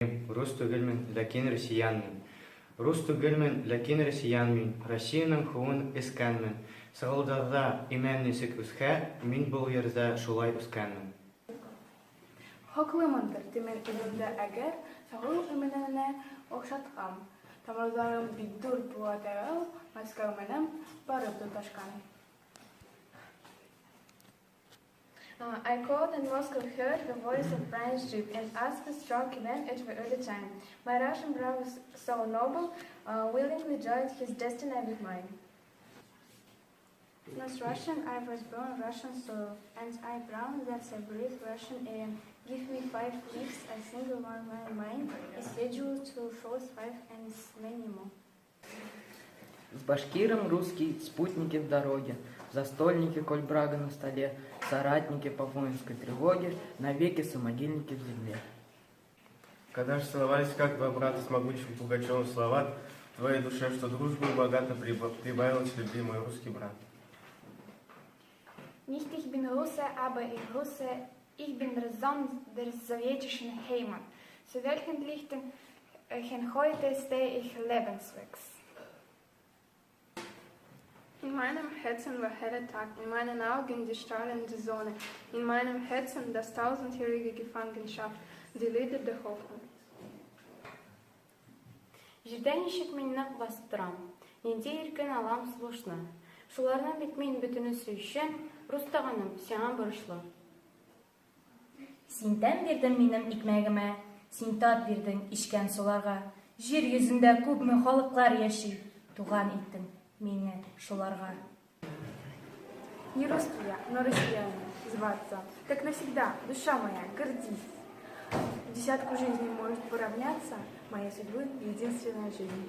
Рус түгелмен, ләкин россиянмын. Рус түгелмен, ләкин россиянмын. Россияның хуын искәнмен. Сығылдарда имен нисек үсхә, мин бұл ердә шулай үскәнмен. Хаклымындыр темен илемдә әгәр, сағыл имененә оҡшатҡан. Тамырҙарым бит ҙур була тәгәл, Мәскәү менән барып тоташҡан. I called and Moscow heard the voice of Brian's ship and asked a strong command at the early time. My Russian brother was so noble, willingly joined his destiny with mine. Not Russian, I was born Russian soil, and I proud that I breathe Russian air. Give me 5 weeks, a single one my mind is scheduled to force 5 and many more. С башкиром русский, спутники в дороге, застольники, коль брага на столе, соратники по воинской тревоге, навеки самогильники в земле. Когда же целовались, как два брата с могучим Пугачевым слова, в твоей душе, что дружбу богато прибавилось, любимый русский брат. Nicht ich bin Russe, aber ich bin der Sohn des sowjetischen Heimat. Zu welchen Lichten heute stehe ich lebenswegs. In meinem Herzen war heller Tag, in meinen Augen die strahlende Sonne, in meinem Herzen das tausendjährige Gefangenschaft, die Lieder der Hoffnung. Җирдән ничек мин нык басып торам, инде иркен алам сулышны. Шуларның бит мин бөтенесе өчен, рус тагыным, сиңа бурычлы. Син тән бирдең минем икмәгемә, син тат бирдең ишкән суларга. Җир йөзендә күпме халыклар яши, туган иттең мине шуларга. Не русский я, но россиянин зваться, так навсегда, душа моя, гордись. В десятку жизней может поравняться, моей судьбы единственная жизнь.